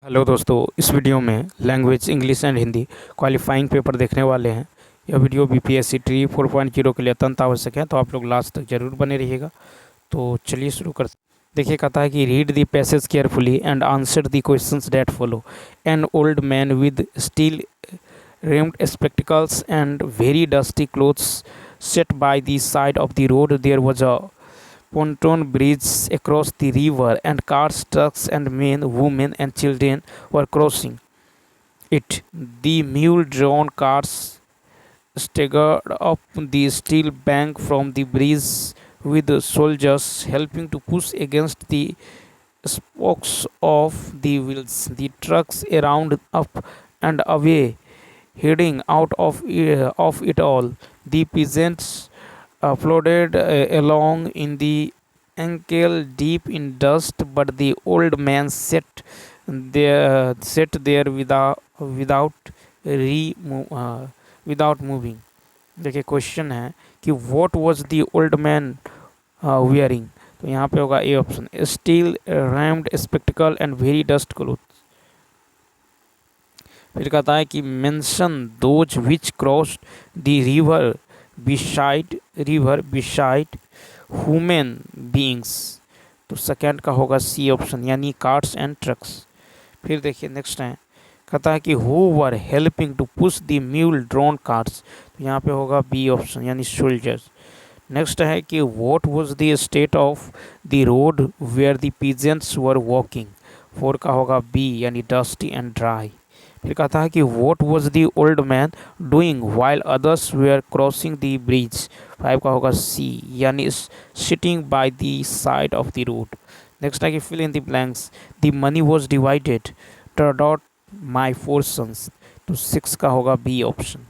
Hello दोस्तों, इस video में language English and Hindi qualifying paper देखने वाले हैं। यह वीडियो बीपीएससी ट्री 4.0 के लिए अत्यंत आवश्यक है, तो आप लोग लास्ट तक जरूर बने रहिएगा। तो चलिए शुरू करते हैं। देखिए, कहता है कि read the passage carefully and answer the questions that follow. An old man with steel rimmed spectacles and very dusty clothes sat by the side of the road. There was a pontoon bridge across the river, and cars, trucks, and men, women, and children were crossing it. The mule-drawn cars staggered up the steel bank from the bridge, with the soldiers helping to push against the spokes of the wheels. The trucks around up and away, heading out of it all. The peasants plodded along in the ankle deep in dust, but the old man sat there without moving. देखिए, question है कि what was the old man wearing. तो यहाँ पे होगा A option, steel rimmed spectacle and very dust cloth. फिर कहता है कि mention those which crossed the river beside human beings. तो सेकंड का होगा सी ऑप्शन, यानी कार्ट्स एंड ट्रक्स। फिर देखिए नेक्स्ट है, कहता है कि who were helping to push the mule drawn carts. तो यहाँ पे होगा बी ऑप्शन, यानी सोल्जर्स। नेक्स्ट है कि what was the state of the road where the peasants were walking. Four का होगा बी, यानी डस्टी एंड ड्राई। फिर कहता है कि what was the old man doing while others were crossing the bridge. Five का होगा सी, यानी sitting by the side of the road. Next है कि fill in the blanks. The money was divided dot my four sons. तो six का होगा B option,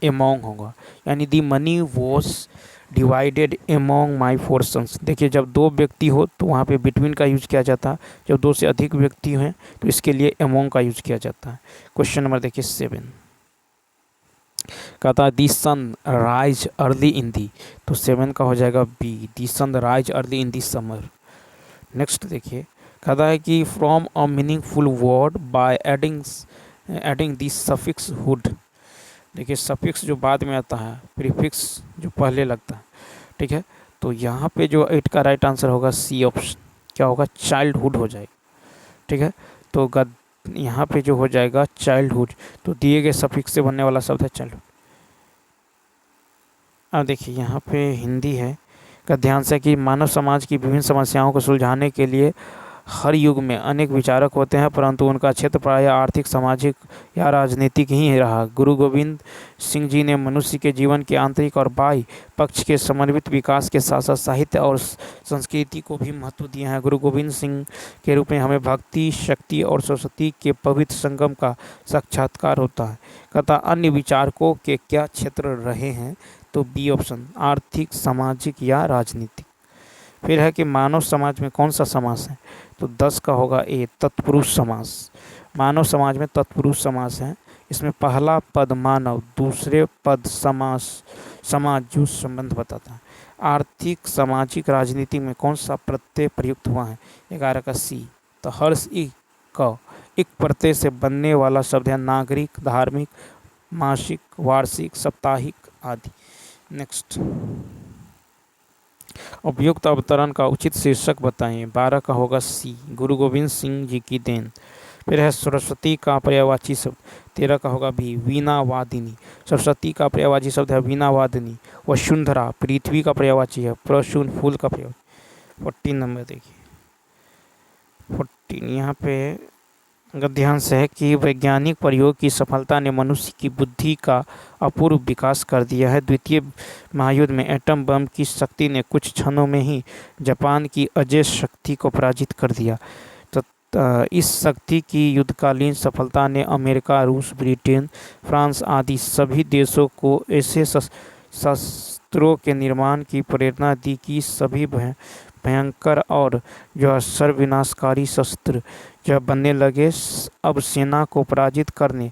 among होगा, यानी the money was divided among my four sons. देखिए, जब दो व्यक्ति हो तो वहाँ पे बिटवीन का यूज किया जाता है, जब दो से अधिक व्यक्ति हैं तो इसके लिए एमोंग का यूज किया जाता है। क्वेश्चन नंबर देखिए 7, कहता है दी सन राइज अर्ली इन दी। तो 7 का हो जाएगा B, the sun rise early in the summer. Next देखिए, कहता है कि from a meaningful word by adding the suffix hood. देखिए, सफिक्स जो बाद में आता है, प्रीफिक्स जो पहले लगता है, ठीक है। तो यहाँ पे जो 8 का राइट आंसर होगा सी ऑप्शन, क्या होगा, चाइल्डहुड हो जाएगा, ठीक है। तो यहाँ पे जो हो जाएगा चाइल्डहुड, तो दिए गए सफिक्स से बनने वाला शब्द है चाइल्डहुड। अब देखिए यहाँ पे हिंदी है का ध्यान से कि मानव समाज की विभिन्न समस्याओं को सुलझाने के लिए हर युग में अनेक विचारक होते हैं, परंतु उनका क्षेत्र प्रायः आर्थिक, सामाजिक या राजनीतिक ही रहा। गुरु गोविंद सिंह जी ने मनुष्य के जीवन के आंतरिक और बाह्य पक्ष के समन्वित विकास के साथ साथ साहित्य और संस्कृति को भी महत्व दिया है। गुरु गोविंद सिंह के रूप में हमें भक्ति, शक्ति और सरस्वती के पवित्र संगम का साक्षात्कार होता है। कहता अन्य विचारकों के क्या क्षेत्र रहे हैं। तो बी ऑप्शन, आर्थिक, सामाजिक या राजनीतिक। फिर है कि मानव समाज में कौन सा समास है। तो 10 का होगा ए, तत्पुरुष समास। मानव समाज में तत्पुरुष समास है। इसमें पहला पद मानव, दूसरे पद समाज जो संबंध बताता है। आर्थिक, सामाजिक, राजनीति में कौन सा प्रत्यय प्रयुक्त हुआ है। 11 का सी। तो हर्ष का एक प्रत्यय से बनने वाला शब्द है नागरिक, धार्मिक, मासिक, वार्षिक, साप्ताहिक आदि। नेक्स्ट, उपयुक्त अवतरण का उचित शीर्षक बताएं। 12 का होगा सी, गुरु गोविंद सिंह जी की देन। फिर है सरस्वती का पर्यायवाची शब्द। 13 का होगा भी, वीणा वादिनी। सरस्वती का पर्यायवाची शब्द है वीणा वादिनी। वसुंधरा पृथ्वी का पर्यायवाची है, प्रसून फूल का पर्यायवाची। 14 नंबर देखिए, 14 यहाँ पे ध्यान से है कि वैज्ञानिक प्रयोग की सफलता ने मनुष्य की बुद्धि का अपूर्व विकास कर दिया है। द्वितीय महायुद्ध में एटम बम की शक्ति ने कुछ क्षणों में ही जापान की अजेय शक्ति को पराजित कर दिया। तो इस शक्ति की युद्धकालीन सफलता ने अमेरिका, रूस, ब्रिटेन, फ्रांस आदि सभी देशों को ऐसे शस्त्रों के निर्माण की प्रेरणा दी कि सभी भयंकर और जो सर्वविनाशकारी शस्त्र जब बनने लगे, अब सेना को पराजित करने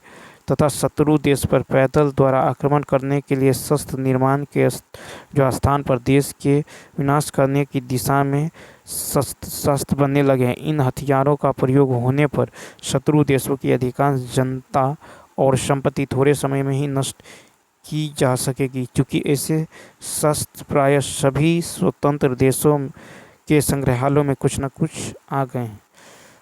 तथा शत्रु देश पर पैदल द्वारा आक्रमण करने के लिए शस्त्र निर्माण के जो स्थान पर देश के विनाश करने की दिशा में शस्त्र बनने लगे हैं। इन हथियारों का प्रयोग होने पर शत्रु देशों की अधिकांश जनता और संपत्ति थोड़े समय में ही नष्ट की जा सकेगी, क्योंकि ऐसे शस्त्र प्रायः सभी स्वतंत्र देशों के संग्रहालयों में कुछ न कुछ आ गए हैं।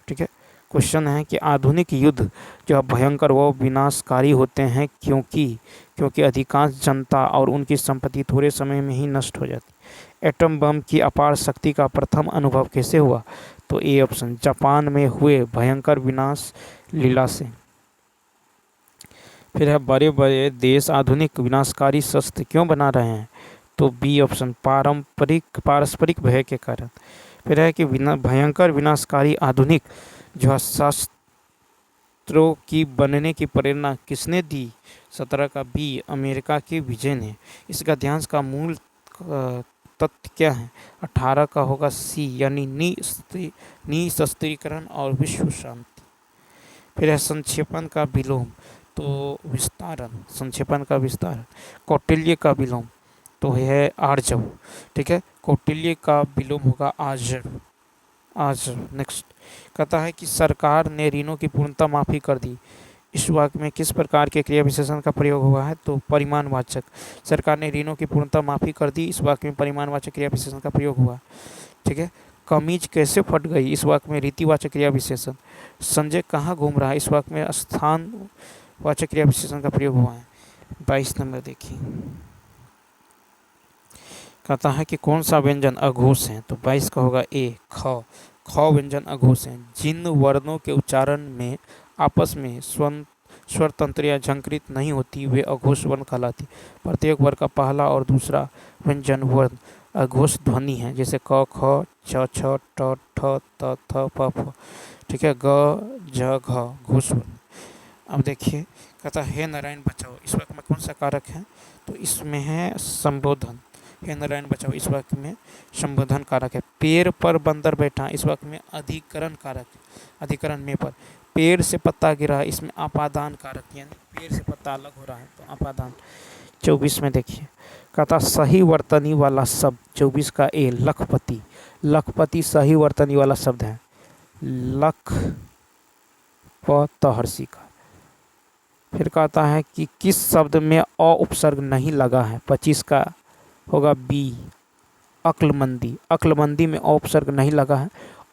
ठीक है, क्वेश्चन है कि आधुनिक युद्ध जो भयंकर व विनाशकारी होते हैं क्योंकि अधिकांश जनता और उनकी संपत्ति थोड़े समय में ही नष्ट हो जाती। एटम बम की अपार शक्ति का प्रथम अनुभव कैसे हुआ? तो ए ऑप्शन, जापान में हुए भयंकर विनाश लीला से। फिर है बड़े बड़े देश आधुनिक विनाशकारी शस्त्र क्यों बना रहे हैं? तो बी ऑप्शन, पारस्परिक भय के कारण। फिर है कि भयंकर विनाशकारी आधुनिक जो शस्त्रों की बनने की प्रेरणा किसने दी? 17 का बी, अमेरिका के विजय ने। इसका ध्यान का मूल तथ्य क्या है? 18 का होगा सी, यानी निशस्त्रीकरण और विश्व शांति। फिर है संक्षेपण का विलोम, तो विस्तारण, संक्षेपण का विस्तारण। कौटिल्य का विलोम तो है आर्जव। ठीक है, कौटिल्य का विलोम होगा आर्जव। नेक्स्ट कहता है कि सरकार ने ऋणों की पूर्णतः माफी कर दी। इस वाक्य में किस प्रकार के क्रिया विशेषण का प्रयोग हुआ है? तो परिमाणवाचक। सरकार ने ऋणों की पूर्णतः माफी कर दी, इस वाक्य में परिमाणवाचक क्रिया विशेषण का प्रयोग हुआ। ठीक है, कमीज कैसे फट गई, इस वाक्य में रीतिवाचक क्रिया विशेषण। संजय कहाँ घूम रहा है, इस वाक्य में स्थानवाचक क्रिया विशेषण का प्रयोग हुआ है। 22 नंबर देखिए, कहता है कि कौन सा व्यंजन अघोष है? तो 22 का होगा ए, ख। ख व्यंजन अघोष हैं। जिन वर्णों के उच्चारण में आपस में स्वर तंत्र या झंकृत नहीं होती वे अघोष वर्ण कहलाती। प्रत्येक वर्ग का पहला और दूसरा व्यंजन वर्ण अघोष ध्वनि है, जैसे क, ख, छ, छ, ट, ठ, त, थ, प, फ। ठीक है, ग, झ, घ घोष वर्ण। अब देखिए, कहता है नारायण बचाओ, इस वाक्य में कौन सा कारक है? तो इसमें है संबोधन। हे नारायण बचाओ, इस वाक्य में संबोधन कारक है। पेड़ पर बंदर बैठा, इस वाक्य में अधिकरण कारक, अधिकरण में पर। पेड़ से पत्ता गिरा, इसमें अपादान कारक, यानी पेड़ से पत्ता अलग हो रहा है तो अपादान। 24 में देखिए, कहता सही वर्तनी वाला शब्द, 24 का ए, लखपति। लखपति सही वर्तनी वाला शब्द है। लख प तहर्षि का। फिर कहता है कि किस शब्द में अ उपसर्ग नहीं लगा है? 25 का होगा बी, अक्लमंदी। अक्लमंदी में उपसर्ग नहीं लगा है।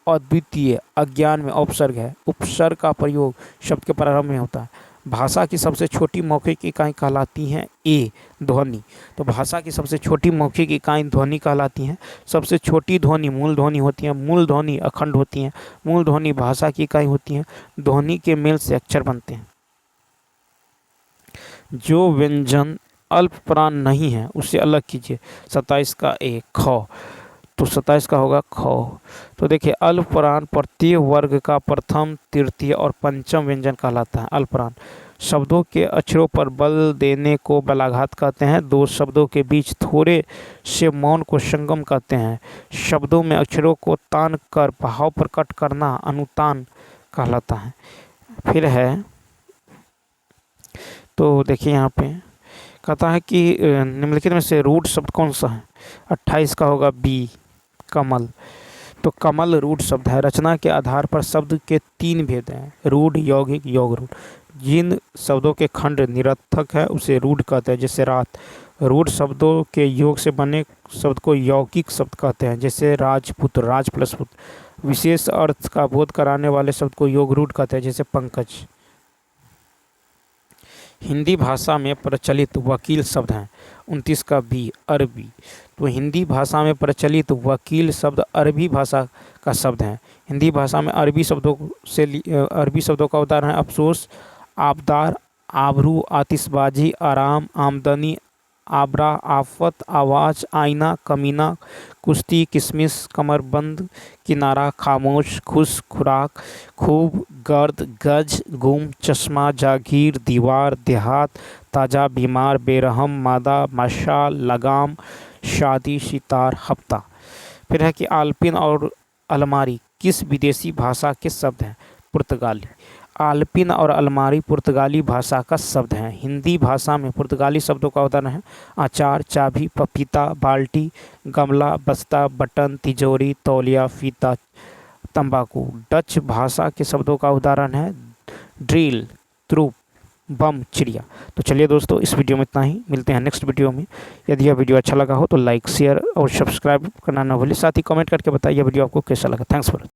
अद्वितीय, अज्ञान में उपसर्ग है। उपसर्ग का प्रयोग शब्द के प्रारंभ में होता है। भाषा की सबसे छोटी मौखिक इकाई कहलाती हैं ए, ध्वनि। तो भाषा की सबसे छोटी मौखिक इकाई ध्वनि कहलाती हैं। सबसे छोटी ध्वनि मूल ध्वनि होती है। मूल ध्वनि अखंड होती हैं। मूल ध्वनि भाषा की इकाई होती है। ध्वनि के मेल से अक्षर बनते हैं। जो व्यंजन अल्प प्राण नहीं है उसे अलग कीजिए। 27 का ए, ख। तो 27 का होगा ख। तो देखिए, अल्प प्राण प्रत्येक वर्ग का प्रथम, तृतीय और पंचम व्यंजन कहलाता है। अल्प प्राण शब्दों के अक्षरों पर बल देने को बलाघात कहते हैं। दो शब्दों के बीच थोड़े से मौन को संगम कहते हैं। शब्दों में अक्षरों को तान कर भाव प्रकट करना अनुतान कहलाता है। फिर है, तो देखिए यहाँ पे कहता है कि निम्नलिखित में से रूढ़ शब्द कौन सा है? 28 का होगा बी, कमल। तो कमल रूढ़ शब्द है। रचना के आधार पर शब्द के 3 भेद हैं, रूढ़, यौगिक, योग रूढ़। जिन शब्दों के खंड निरर्थक है उसे रूढ़ कहते हैं, जैसे रात। रूढ़ शब्दों के योग से बने शब्द को यौगिक शब्द कहते हैं, जैसे राजपुत्र, राज प्लस पुत्र। विशेष अर्थ का बोध कराने वाले शब्द को योग रूढ़ कहते हैं, जैसे पंकज। हिंदी भाषा में प्रचलित वकील शब्द हैं। 29 का बी, अरबी। तो हिंदी भाषा में प्रचलित वकील शब्द अरबी भाषा का शब्द है। हिंदी भाषा में अरबी शब्दों का उदाहरण है अफसोस, आबदार, आबरू, आतिशबाजी, आराम, आमदनी, आबरा, आफत, आवाज़, आईना, कमीना, कुश्ती, किशमिश, कमरबंद, किनारा, खामोश, खुश, खुराक, खूब, गर्द, गज, गुम, चश्मा, जागीर, दीवार, देहात, ताज़ा, बीमार, बेरहम, मादा, माशा, लगाम, शादी, सितार, हफ्ता। फिर है कि आल्पिन और अलमारी किस विदेशी भाषा के शब्द हैं? पुर्तगाली। आलपिन और अलमारी पुर्तगाली भाषा का शब्द हैं। हिंदी भाषा में पुर्तगाली शब्दों का उदाहरण है अचार, चाबी, पपीता, बाल्टी, गमला, बस्ता, बटन, तिजोरी, तौलिया, फीता, तंबाकू। डच भाषा के शब्दों का उदाहरण है ड्रिल, त्रुप, बम, चिड़िया। तो चलिए दोस्तों, इस वीडियो में इतना ही, मिलते हैं नेक्स्ट वीडियो में। यदि यह वीडियो अच्छा लगा हो तो लाइक, शेयर और सब्सक्राइब करना ना भूलिए। साथ ही कमेंट करके बताइए वीडियो आपको कैसा लगा। Thanks for